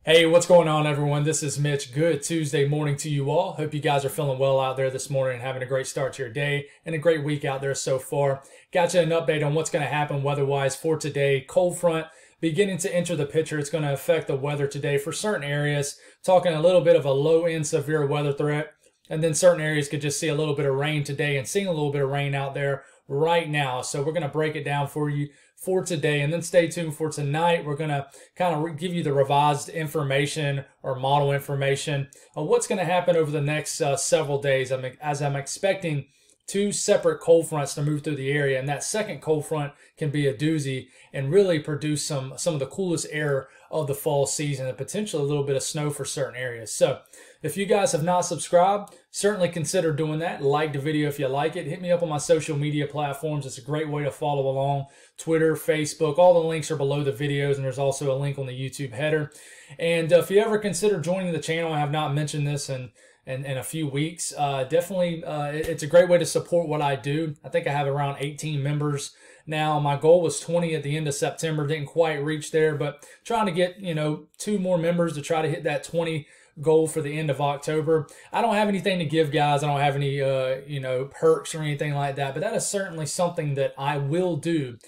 Hey, what's going on, everyone? This is Mitch. Good Tuesday morning to you all. Hope you guys are feeling well out there this morning and having a great start to your day and a great week out there so far. Got you an update on what's going to happen weather-wise for today. Cold front beginning to enter the picture. It's going to affect the weather today for certain areas. Talking a little bit of a low-end severe weather threat. And then certain areas could just see a little bit of rain today and seeing a little bit of rain out there right now. So we're going to break it down for you for today, and then stay tuned for tonight. We're going to kind of give you the revised information or model information of what's going to happen over the next several days. As I'm expecting two separate cold fronts to move through the area, and that second cold front can be a doozy and really produce some of the coolest air of the fall season and potentially a little bit of snow for certain areas. So if you guys have not subscribed, certainly consider doing that. Like the video if you like it. Hit me up on my social media platforms. It's a great way to follow along. Twitter, Facebook, all the links are below the videos, and there's also a link on the YouTube header. And if you ever consider joining the channel, I have not mentioned this in a few weeks, definitely it's a great way to support what I do. I think I have around 18 members now. My goal was 20 at the end of September. Didn't quite reach there, but trying to get, 2 more members to try to hit that 20 goal for the end of October. I don't have anything to give, guys. I don't have any, perks or anything like that, but that is certainly something that I will do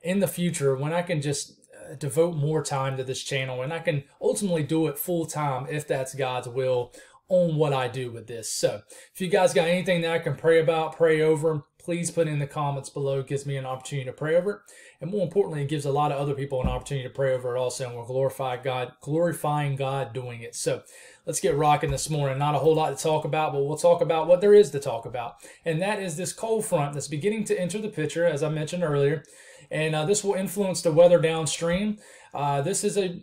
in the future when I can just devote more time to this channel, and I can ultimately do it full time if that's God's will on what I do with this. So if you guys got anything that I can pray about, pray over, please put in the comments below. It gives me an opportunity to pray over it. And more importantly, it gives a lot of other people an opportunity to pray over it also. And we're glorifying God doing it. So let's get rocking this morning. Not a whole lot to talk about, but we'll talk about what there is to talk about. And that is this cold front that's beginning to enter the picture, as I mentioned earlier. And this will influence the weather downstream. This is a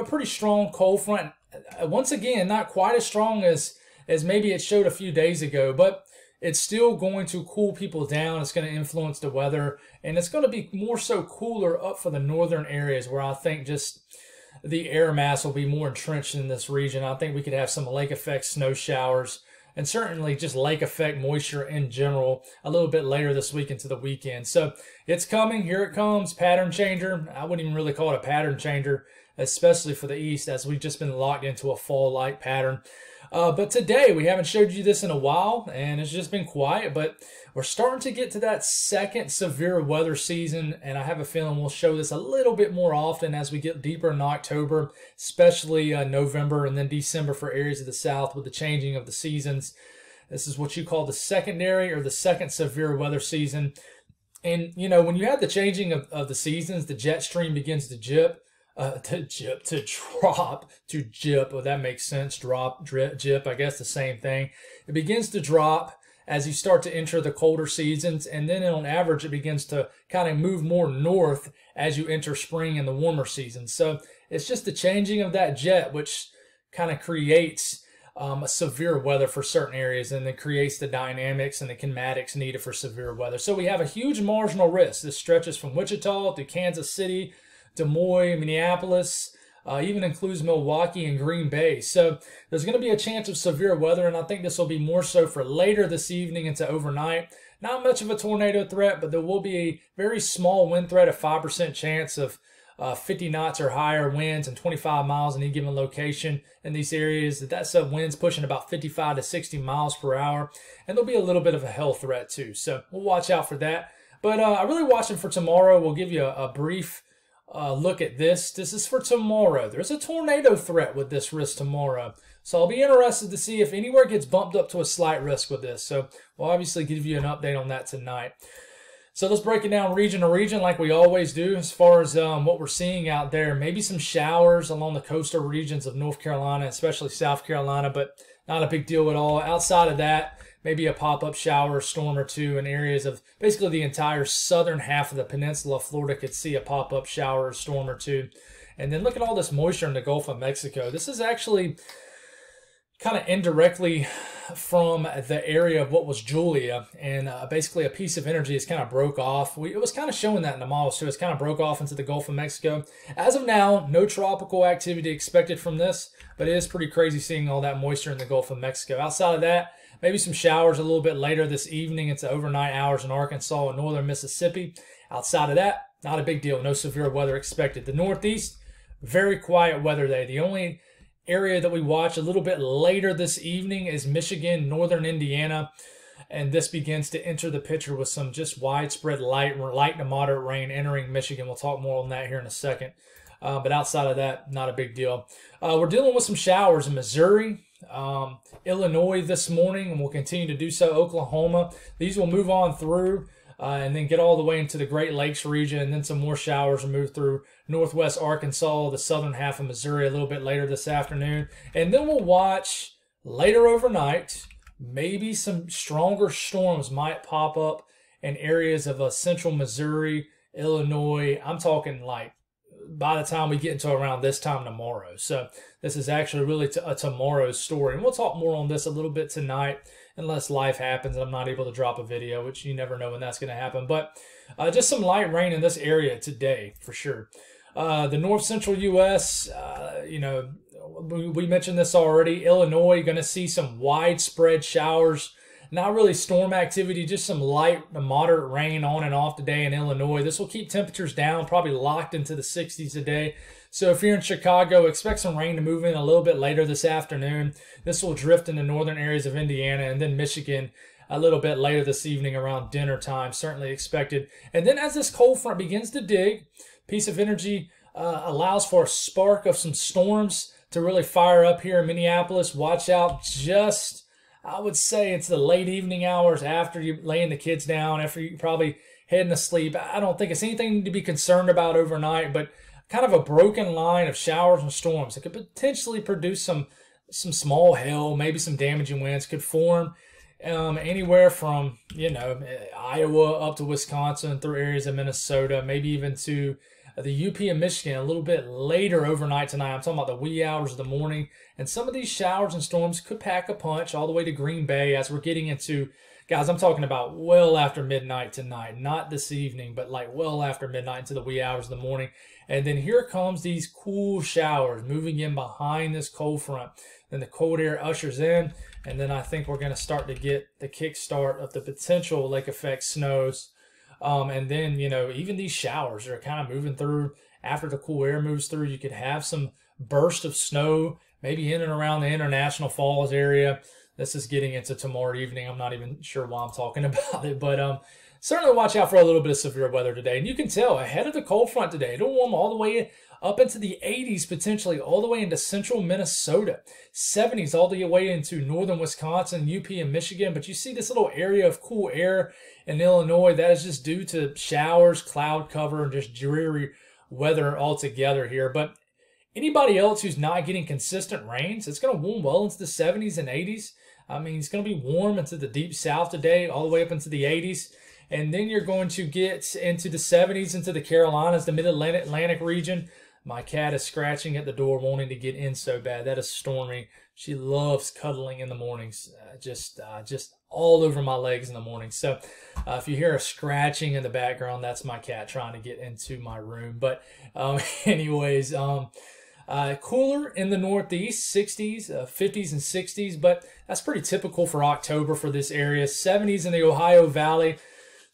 pretty strong cold front. Once again, not quite as strong as maybe it showed a few days ago, but it's still going to cool people down. It's going to influence the weather, and it's going to be more so cooler up for the northern areas where I think just the air mass will be more entrenched in this region. I think we could have some lake effect snow showers, and certainly just lake effect moisture in general a little bit later this week into the weekend. So it's coming. Here it comes. Pattern changer. I wouldn't even really call it a pattern changer, especially for the east, as we've just been locked into a fall-like pattern. But today, we haven't showed you this in a while, and it's just been quiet, but we're starting to get to that second severe weather season, and I have a feeling we'll show this a little bit more often as we get deeper in October, especially November and then December for areas of the south with the changing of the seasons. This is what you call the secondary or the second severe weather season. And, when you have the changing of the seasons, the jet stream begins to jip. Well, that makes sense. Drop, drip, jip, I guess the same thing. It begins to drop as you start to enter the colder seasons, and then on average it begins to kind of move more north as you enter spring and the warmer seasons. So it's just the changing of that jet which kind of creates a severe weather for certain areas, and then creates the dynamics and the kinematics needed for severe weather. So we have a huge marginal risk. This stretches from Wichita to Kansas City, Des Moines, Minneapolis, even includes Milwaukee and Green Bay. So there's going to be a chance of severe weather, and I think this will be more so for later this evening into overnight. Not much of a tornado threat, but there will be a very small wind threat, a 5% chance of 50 knots or higher winds and 25 miles in any given location in these areas. That's winds pushing about 55 to 60 miles per hour, and there'll be a little bit of a hail threat too. So we'll watch out for that. But I'm really watching for tomorrow. We'll give you a brief look at this. This is for tomorrow. There's a tornado threat with this risk tomorrow. So I'll be interested to see if anywhere gets bumped up to a slight risk with this. So we'll obviously give you an update on that tonight. So let's break it down region to region like we always do as far as what we're seeing out there. Maybe some showers along the coastal regions of North Carolina, especially South Carolina, but not a big deal at all. Outside of that, maybe a pop-up shower, storm or two in areas of basically the entire southern half of the peninsula of Florida could see a pop-up shower, storm or two. And then look at all this moisture in the Gulf of Mexico. This is actually kind of indirectly from the area of what was Julia, and basically a piece of energy has kind of broke off. It was kind of showing that in the model, so it's kind of broke off into the Gulf of Mexico. As of now, no tropical activity expected from this, but it is pretty crazy seeing all that moisture in the Gulf of Mexico. Outside of that, maybe some showers a little bit later this evening into overnight hours in Arkansas and northern Mississippi. Outside of that, not a big deal. No severe weather expected. The Northeast, very quiet weather day. The only area that we watch a little bit later this evening is Michigan, northern Indiana. And this begins to enter the picture with some just widespread light to moderate rain entering Michigan. We'll talk more on that here in a second. But outside of that, not a big deal. We're dealing with some showers in Missouri, Illinois this morning, and we'll continue to do so. Oklahoma. These will move on through and then get all the way into the Great Lakes region, and then some more showers will move through northwest Arkansas, the southern half of Missouri a little bit later this afternoon. And then we'll watch later overnight. Maybe some stronger storms might pop up in areas of central Missouri, Illinois. I'm talking like by the time we get into around this time tomorrow. So this is actually really a tomorrow's story. And we'll talk more on this a little bit tonight, unless life happens and I'm not able to drop a video, which you never know when that's going to happen. But just some light rain in this area today for sure. The north central U.S., we mentioned this already. Illinois, going to see some widespread showers. Not really storm activity, just some light to moderate rain on and off today in Illinois. This will keep temperatures down, probably locked into the 60s today. So if you're in Chicago, expect some rain to move in a little bit later this afternoon. This will drift into northern areas of Indiana and then Michigan a little bit later this evening around dinner time, certainly expected. And then as this cold front begins to dig, piece of energy allows for a spark of some storms to really fire up here in Minneapolis. Watch out just, I would say it's the late evening hours after you're laying the kids down, after you're probably heading to sleep. I don't think it's anything to be concerned about overnight, but kind of a broken line of showers and storms that could potentially produce some small hail, maybe some damaging winds could form anywhere from, Iowa up to Wisconsin through areas of Minnesota, maybe even to the UP and Michigan a little bit later overnight tonight. I'm talking about the wee hours of the morning. And some of these showers and storms could pack a punch all the way to Green Bay as we're getting into, guys, I'm talking about well after midnight tonight. Not this evening, but like well after midnight into the wee hours of the morning. And then here comes these cool showers moving in behind this cold front. Then the cold air ushers in. And then I think we're going to start to get the kickstart of the potential lake effect snows. And then, even these showers are kind of moving through after the cool air moves through. You could have some burst of snow, maybe in and around the International Falls area. This is getting into tomorrow evening. I'm not even sure why I'm talking about it, but certainly watch out for a little bit of severe weather today. And you can tell ahead of the cold front today, it'll warm all the way up into the 80s, potentially all the way into central Minnesota, 70s all the way into northern Wisconsin, UP, and Michigan. But you see this little area of cool air in Illinois. That is just due to showers, cloud cover, and just dreary weather altogether here. But anybody else who's not getting consistent rains, it's going to warm well into the 70s and 80s. I mean, it's going to be warm into the deep south today, all the way up into the 80s. And then you're going to get into the 70s, into the Carolinas, the mid-Atlantic region. My cat is scratching at the door, wanting to get in so bad. That is Stormy. She loves cuddling in the mornings, just all over my legs in the morning. So if you hear a scratching in the background, that's my cat trying to get into my room. But anyways, cooler in the Northeast, 60s, 50s, and 60s. But that's pretty typical for October for this area. 70s in the Ohio Valley.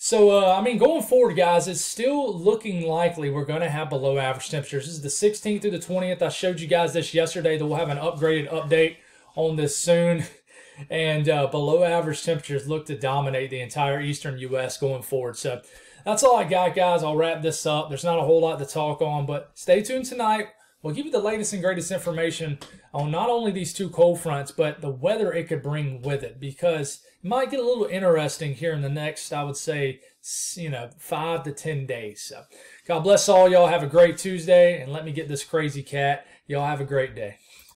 So, going forward, guys, it's still looking likely we're going to have below average temperatures. This is the 16th through the 20th. I showed you guys this yesterday, that we'll have an upgraded update on this soon. And below average temperatures look to dominate the entire eastern U.S. going forward. So that's all I got, guys. I'll wrap this up. There's not a whole lot to talk on, but stay tuned tonight. We'll give you the latest and greatest information on not only these two cold fronts, but the weather it could bring with it, because it might get a little interesting here in the next, I would say, 5 to 10 days. So God bless all y'all. Have a great Tuesday, and let me get this crazy cat. Y'all have a great day.